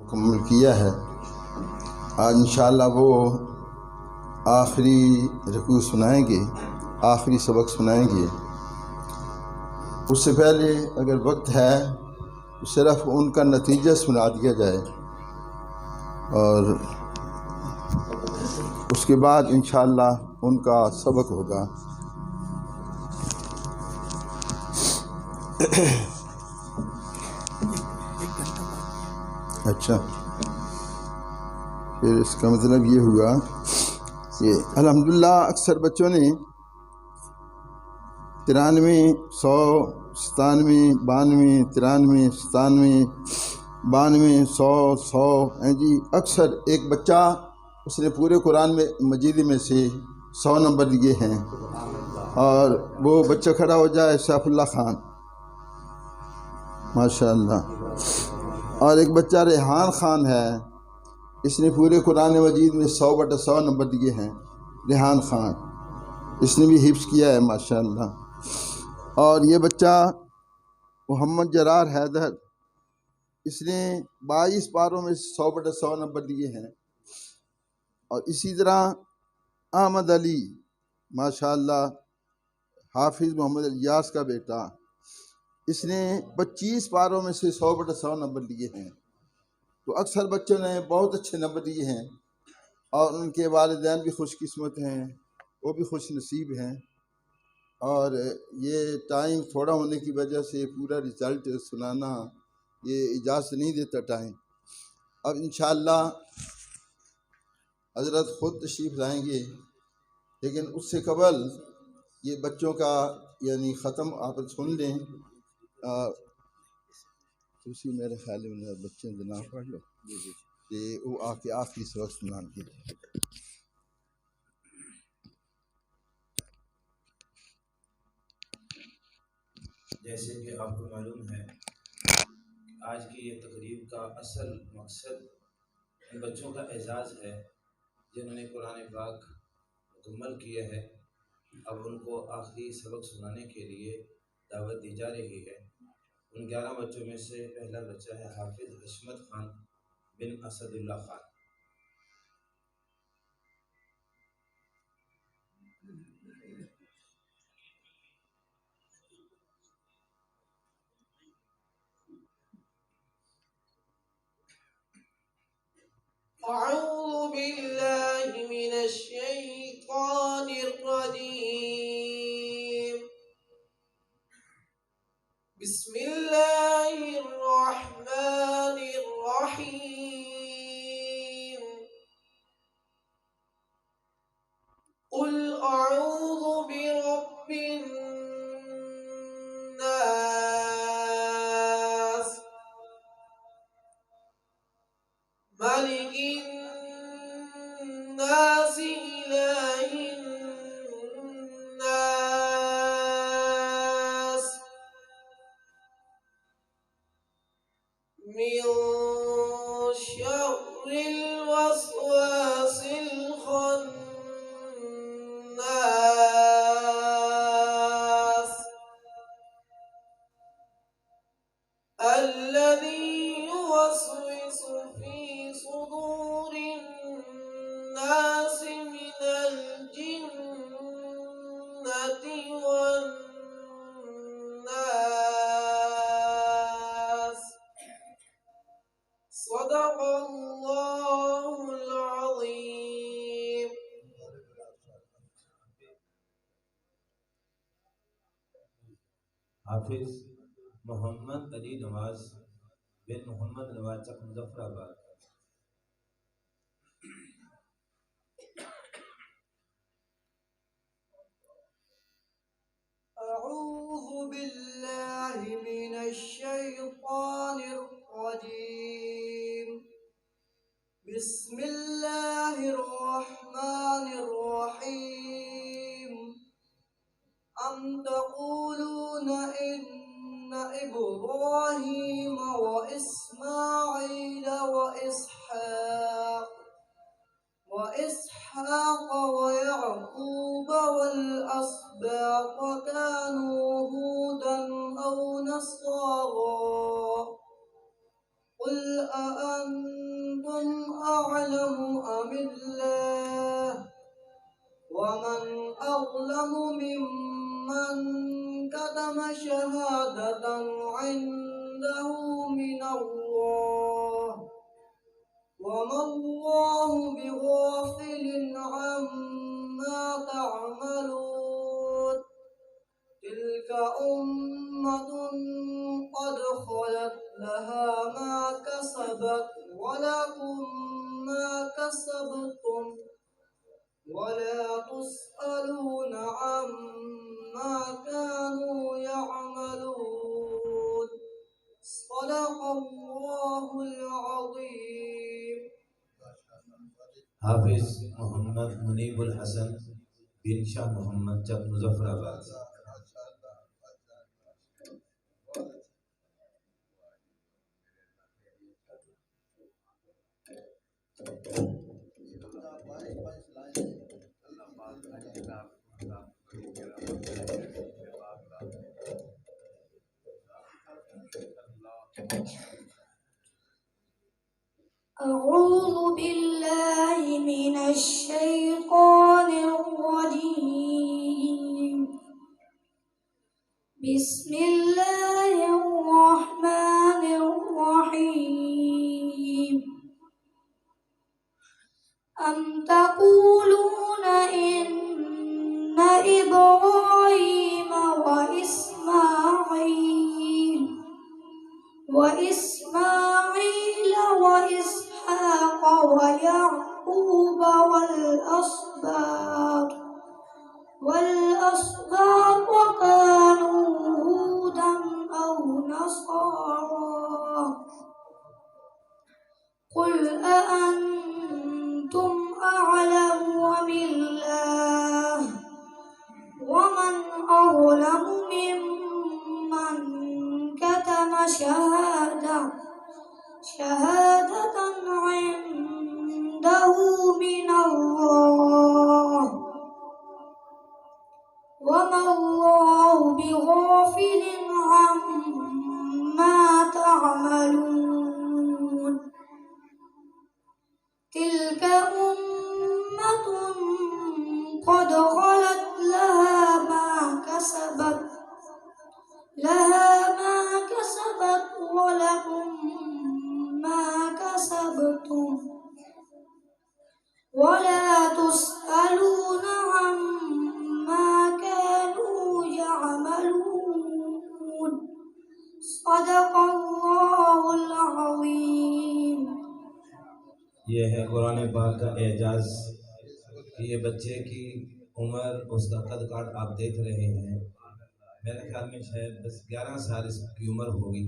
मुकम्मल किया है। आज इंशाअल्लाह वो आखिरी रुकू सुनाएंगे, आखिरी सबक सुनाएंगे। उससे पहले अगर वक्त है तो सिर्फ उनका नतीजा सुना दिया जाए और उसके बाद इंशाअल्लाह उनका सबक होगा। अच्छा, फिर इसका मतलब ये हुआ कि अल्हम्दुलिल्लाह अक्सर बच्चों ने 93, 100, 97, 92, 93, 97, 92, 100 हैं जी। अक्सर एक बच्चा उसने पूरे कुरान में मजीद में से 100 नंबर दिए हैं और वो बच्चा खड़ा हो जाए सैफुल्ला खान माशाअल्लाह। और एक बच्चा रेहान खान है, इसने पूरे कुरान मजीद में 100/100 नंबर दिए हैं। रेहान खान, इसने भी हिफ्ज़ किया है माशाअल्लाह। और ये बच्चा मोहम्मद जरार हैदर, इसने 22 पारों में 100/100 नंबर दिए हैं। और इसी तरह अहमद अली माशाअल्लाह, हाफिज़ मोहम्मद इलियास का बेटा, इसने 25 पारों में से 100/100 नंबर दिए हैं। तो अक्सर बच्चों ने बहुत अच्छे नंबर दिए हैं और उनके वालिदैन भी खुशकिस्मत हैं, वो भी खुश नसीब हैं। और ये टाइम थोड़ा होने की वजह से पूरा रिज़ल्ट सुनाना ये इजाज़त नहीं देता टाइम। अब इंशाअल्लाह हज़रत ख़ुद तशरीफ़ लाएंगे, लेकिन उससे कबल ये बच्चों का यानी ख़त्म आप सुन लें। उसी मेरे ख्याल में बच्चे जनाब पढ़ लो कि वो आके आखिरी सबक सुना के। जैसे कि आपको मालूम है, आज की ये तकरीब का असल मकसद इन बच्चों का एजाज़ है जिन्होंने कुरान पाक मुकम्मल किया है। अब उनको आखिरी सबक सुनाने के लिए दावत दी जा रही है। उन 11 बच्चों में से पहला बच्चा है हाफिज़ हशमत खान बिन असदुल्ला खान। أعوذ بالله من الشيطان الرجيم. بسم الله الرحمن الرحيم. قل أعوذ برب الناس، ملك الناس، إله الناس، من شر الوسواس الخناس الذي يوسوس في صدور الناس من الجنة والناس. صدق الله العظيم. हाफिज़ मोहम्मद अली नवाज बिन मोहम्मद नवाज चक मुजफ्फराबाद। أعوذ بالله من الشيطان الرجيم. بسم الله الرحمن الرحيم. أم تقولون إن إبراهيم وإسماعيل وإسحاق ويعقوب والأسباط كانوا هودا أو نصارى؟ قل أأنتم أعلم أم الله ومن أظلم ممن كتم شهادة عنده من الله وما الله بغافل عما تعملون تلك أمة قد خلت لها ما كسبت ولكم ما كسبتم ولا تسألون عما كانوا يعملون صدق الله العظيم हाफिज मोहम्मद मुनीबुल हसन बिन शाह मोहम्मद चक मुजफ्फराबाद। أعوذ بالله من الشيطان الرجيم بسم الله الرحمن الرحيم أم تقولون إن إبراهيم وإسماعيل وإسحاق ويعقوب والأسباط كانوا هودا أو نصارى قل أأنتم أعلم أم الله ومن أظلم ممن كتم شهادة عنده من الله وما الله بغافل عما تعملون تلك أمة قد خلت لها ما كسبت ولكم ما كسبتم ولا تسألون عما كانوا يعملون صدق الله العظيم। ये है कुरान पाक का एजाज़ कि ये बच्चे की उम्र, उसका कद काट आप देख रहे हैं। मेरे ख्याल में शायद 10-11 साल इसकी उम्र होगी।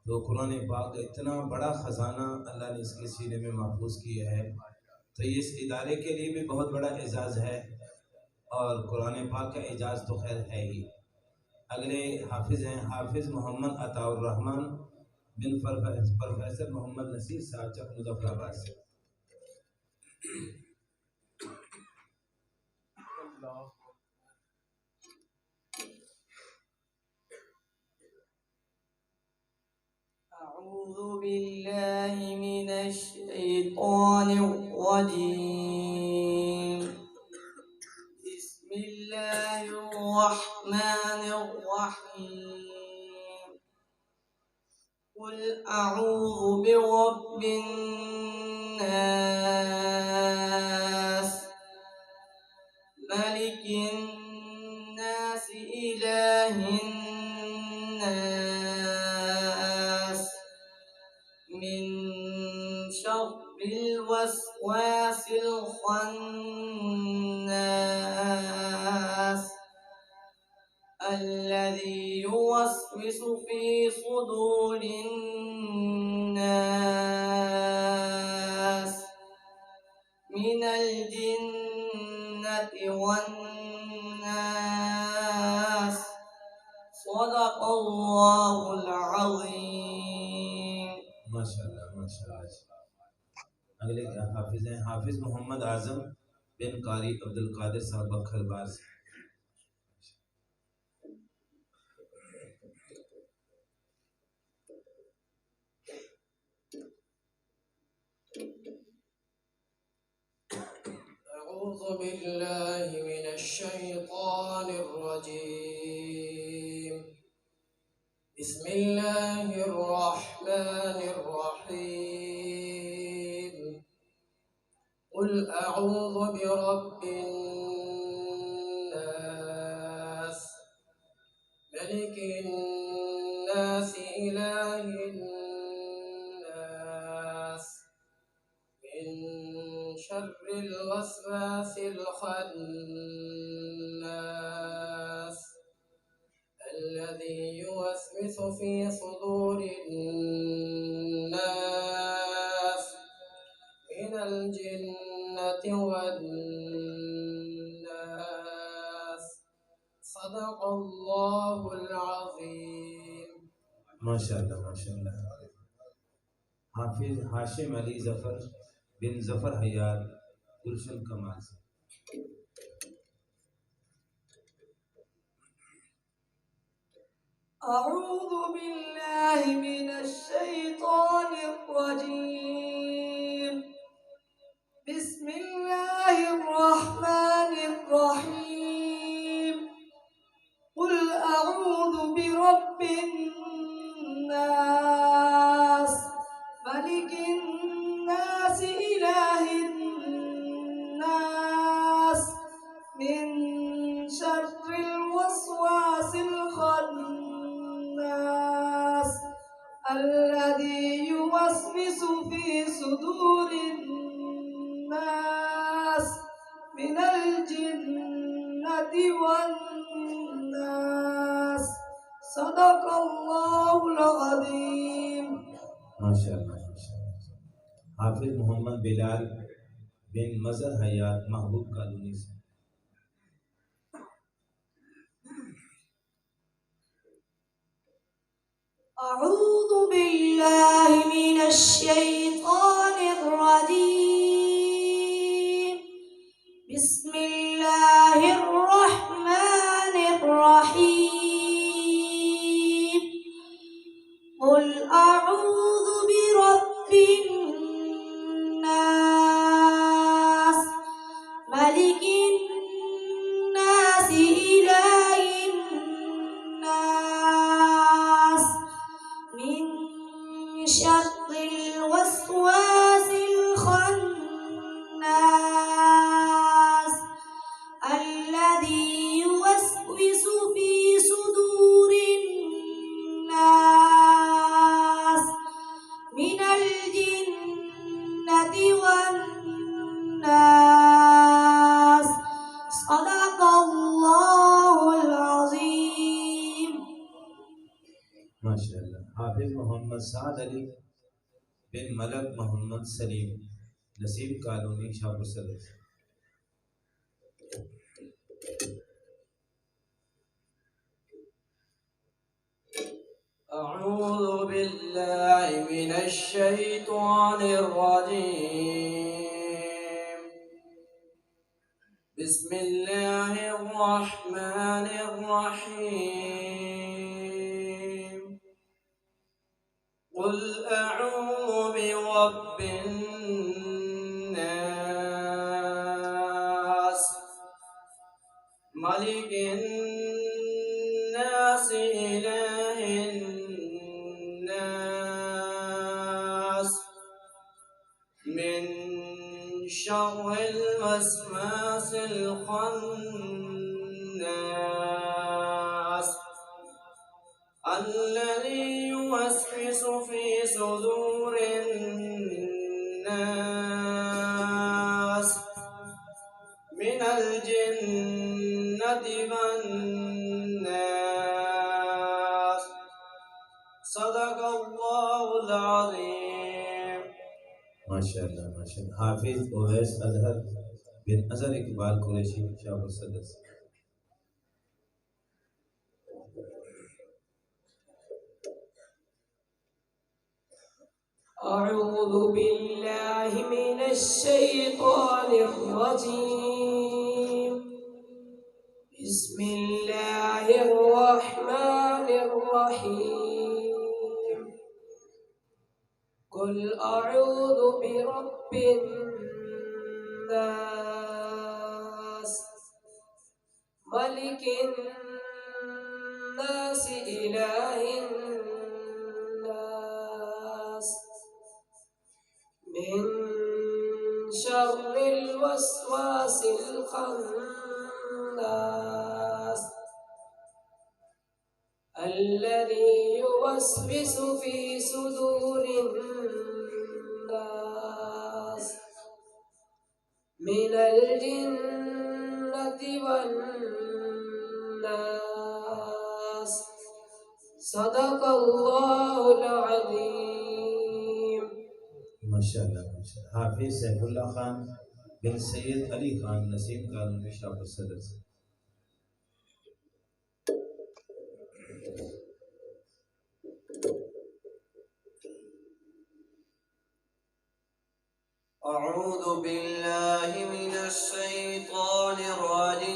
तो कुरान पाक का इतना बड़ा ख़जाना अल्लाह ने इसके सीने में महफूज किया है, तो ये इस इदारे के लिए भी बहुत बड़ा एजाज़ है। और कुरान पाक का एजाज़ तो खैर है ही। अगले हाफिज़ हैं हाफिज़ मोहम्मद अताउर रहमान बिन प्रोफेसर मोहम्मद नसीर साहब चक मुजफ्फराबाद से। أعوذ بالله من الشيطان الرجيم بسم الله الرحمن الرحيم قل أعوذ برب الناس ملك الناس إله الناس من شر الوسواس الخناس الذي يوسوس في صدور الناس من الجنة والناس صدق الله العظيم। माशाअल्लाह माशाअल्लाह। अगले हाफिज हैं हाफिज मोहम्मद आजम बिन कारी अब्दुल कादिर साहब बखरबार से। بالله من الشيطان الرجيم. بسم الله الرحمن الرحيم. قل أعوذ برب الناس ملك الناس إله الناس من شر الوسواس الخناس الذي يوسوس في صدور الناس من الجنة والناس. صدق الله العظيم. माशाअल्लाह माशाअल्लाह। हाफिज हाशिम अली जफर बिन जफर हयात गुलशन कमाल से। أعوذ بالله من الشيطان الرجيم. بسم الله الرحمن الرحيم. قل أعوذ برب الناس ملك الناس إله الناس من شر الوسواس الخناس الذي يوسوس في صدور الناس من الجنة والناس. صدق الله العظيم. माशाअल्लाह माशाअल्लाह। हाफिज मोहम्मद बिलाल बिन मजर हयात महबूब कॉलोनी से। أعوذ بالله من الشيطان الرجيم. بسم الله الرحمن الرحيم. قل أعوذ برب الناس ملك الناس إله الناس من شر الوسواس الخناس الذي يوسوس في صدور الناس من الجنة والناس. صدق الله العظيم. माशाअल्लाह। हाफिज मोहम्मद साद अली बिन मलक मोहम्मद सलीम नसीब कॉलोनी शाहपुर सदर से। أعوذ بالله من الشيطان الرجيم. بسم الله الرحمن الرحيم. قل أعوذ برب الناس ملك الناس إله الناس من شر الوسواس الخناس الذي يوسوس في صدور الناس من الجنة والناس. صدق الله العظيم. माशाअल्लाह माशाअल्लाह। हाफिज ओवैस अजहर बिन अजहर इकबाल कुरैशी शाहपुर सदर से। أعوذ بالله من الشيطان الرجيم. بسم الله الرحمن الرحيم. قل أعوذ برب الناس ملك الناس إله الناس من شر الوسواس الخناس الذي يوسوس في صدور الناس من الجنة والناس صدق الله العظيم. माशाअल्लाह माशाअल्लाह। हाफिज सैफुल्लाह खान बिन सैयद अली खान नसीम कॉलोनी शाहपुर सदर से। أعوذ بالله من الشيطان الرجيم.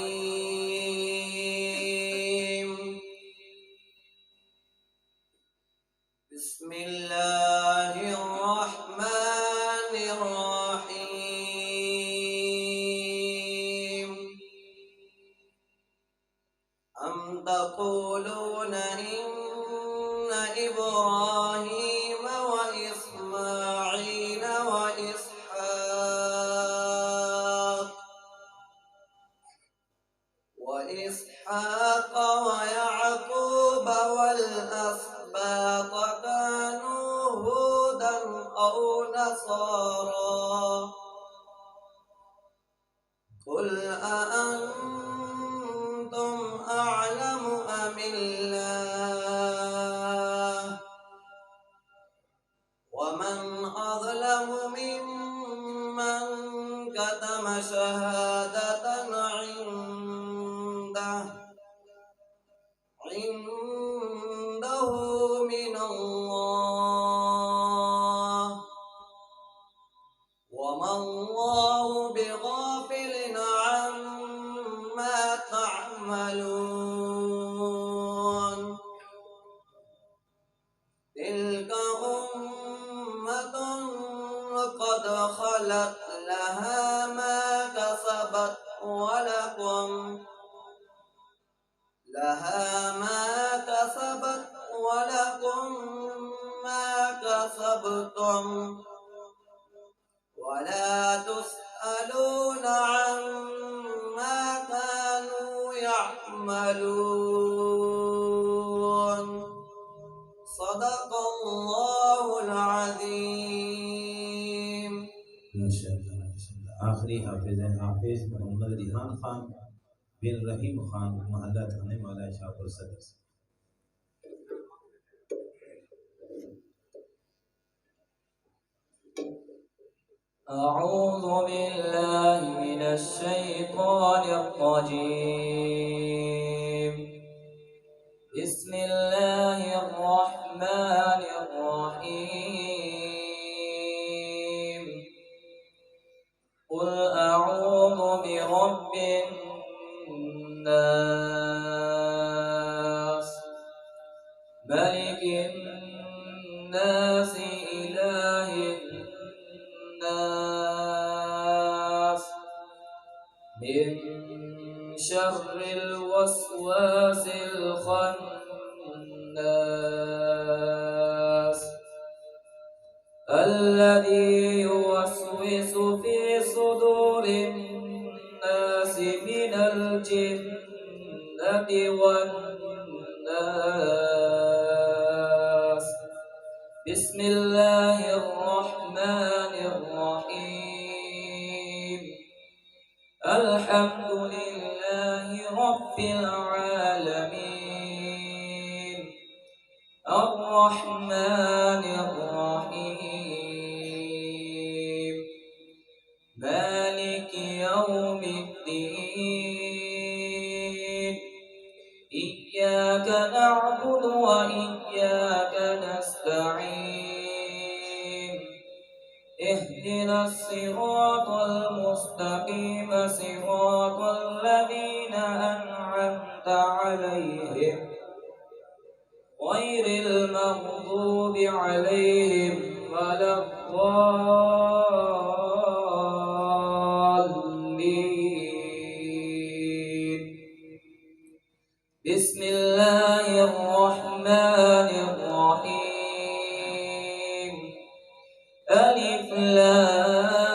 بسم الله الرحمن الرحيم. أم تقولون إن إبراهيم وإسماعيل وإسحاق ويعقوب والأسباط كانوا هودا أو نصارى قل أأنتم أعلم أم الله ومن أظلم ممن كتم شهادة عنده من الله وما الله بغافل عما تعملون. تلك أمة قد خلت لها ما كسبت ولكم ما كسبتم ولا تسألون عما كانوا يعملون. صدق الله العظيم. माशाअल्लाह माशाअल्लाह। आखिरी हाफिज हैं हाफिज मोहम्मद रिहान खान बिन रहीम खान मोहल्ला थाने वाला शाहपुर सदर से। أعوذ بالله من الشيطان الرجيم. بسم الله الرحمن الرحيم. قل أعوذ برب الناس ملك الناس إله الناس من شر الوسواس الخناس الذي يوسوس في صدور الناس من الجنة والناس. بسم الله الرحمن الرحيم. الحمد لله رب العالمين الرحمن الرحيم مالك يوم الدين. إياك نعبد وإياك نستعين. اهدنا الصراط المستقيم صراط الذين أنعمت عليهم غير المغضوب عليهم ولا الضالين. ألف لام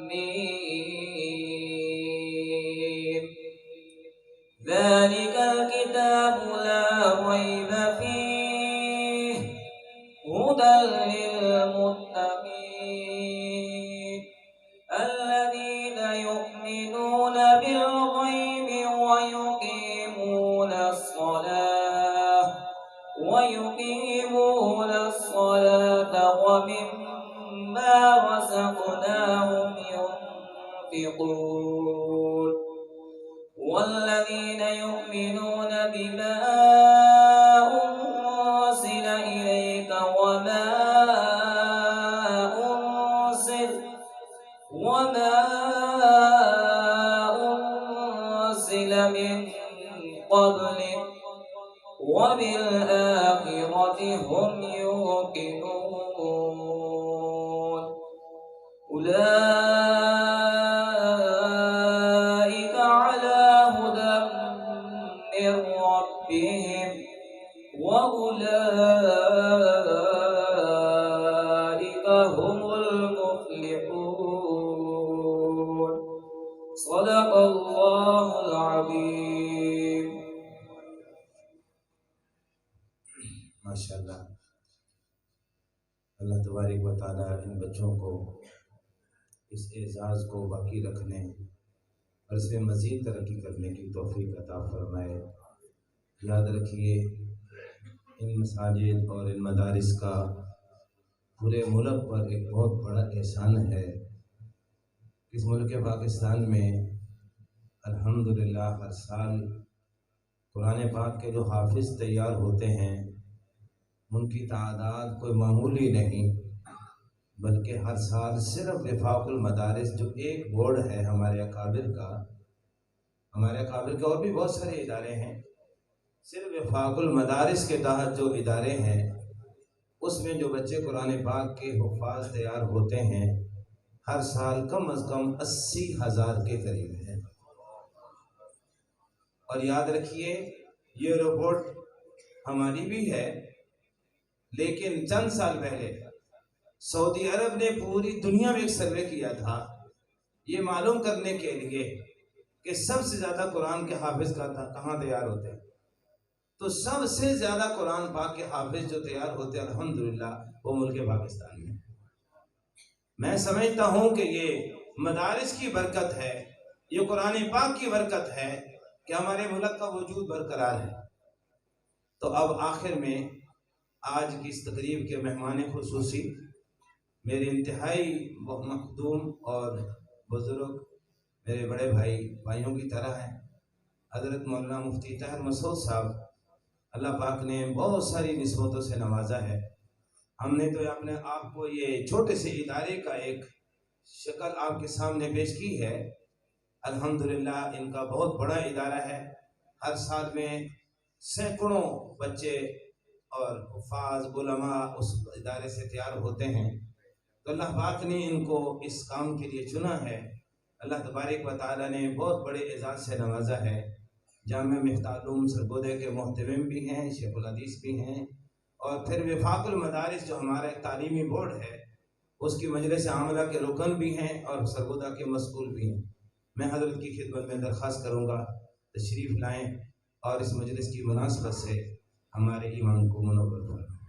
ميم ذلك الكتاب لا ريب فيه هدى للمتقين الذين يؤمنون بالغيب ويقيمون الصلاة ومما رزقناهم ينفقون والذين يؤمنون بما أنزل إليك وما أنزل من قبلك وبالآخرة هم يوقنون أولئك على هدى من ربهم وأولئك هم المفلحون صدق الله العظيم माशाअल्लाह। अल्लाह तबारक व तआला इन बच्चों को इस एजाज़ को बाकी रखने और इसमें मज़ीद तरक्की करने की तौफ़ीक़ अता फ़रमाए। याद रखिए, इन मसाजिद और इन मदारिस का पूरे मुल्क पर एक बहुत बड़ा एहसान है। इस मुल्क पाकिस्तान में अल्हम्दुलिल्लाह हर साल कुरान पाक के जो हाफिज़ तैयार होते हैं उनकी तादाद कोई मामूली नहीं, बल्कि हर साल सिर्फ वफाकुल मदारिस जो एक बोर्ड है हमारे अकाबिर का और भी बहुत सारे इदारे हैं, सिर्फ वफाकुल मदारिस के तहत जो इदारे हैं उसमें जो बच्चे कुरान पाक के हुफ़ाज़ तैयार होते हैं हर साल कम अज़ कम 80,000 के करीब है। और याद रखिए, ये रिपोर्ट हमारी भी है, लेकिन चंद साल पहले सऊदी अरब ने पूरी दुनिया में एक सर्वे किया था ये मालूम करने के लिए कि सबसे ज़्यादा कुरान के हाफिज़ कहाँ तैयार होते हैं। तो सबसे ज़्यादा कुरान पाक के हाफिज़ जो तैयार होते हैं अल्हम्दुलिल्लाह वो मुल्क पाकिस्तान में। मैं समझता हूँ कि ये मदारिस की बरकत है, ये कुरान पाक की बरकत है कि हमारे मुल्क का वजूद बरकरार है। तो अब आखिर में आज की इस तकरीब के मेहमान खुसूसी मेरे इंतहाई मखदूम और बुजुर्ग मेरे बड़े भाइयों की तरह हैं, हज़रत मौलाना मुफ्ती ताहिर मसूद साहब। अल्लाह पाक ने बहुत सारी निस्बतों से नवाजा है। हमने तो अपने आप को ये छोटे से इदारे का एक शक्ल आपके सामने पेश की है। अल्हम्दुलिल्लाह इनका बहुत बड़ा इदारा है। हर साल में सैकड़ों बच्चे और हुफ़ाज़ उलमा उस इदारे से तैयार होते हैं। तो अल्लाह पाक ने इनको इस काम के लिए चुना है। अल्लाह तबारक व तआला ने बहुत बड़े एजाज़ से नवाजा है। जामिया मिफ्ताहुल सरगोदे के मोहतमिम भी हैं, शेखुल हदीस भी हैं, और फिर वफाकुल मदारिस जो हमारा एक तालीमी बोर्ड है उसकी मजलिस आमला के रुकन भी हैं और सरगोदा के मसऊल भी हैं। मैं हज़रत की खिदमत में दरख्वास्त करूँगा तशरीफ़ लाएँ और इस मजलिस की मुनासबत से हमारे ईमान को मुनव्वर फरमाएं।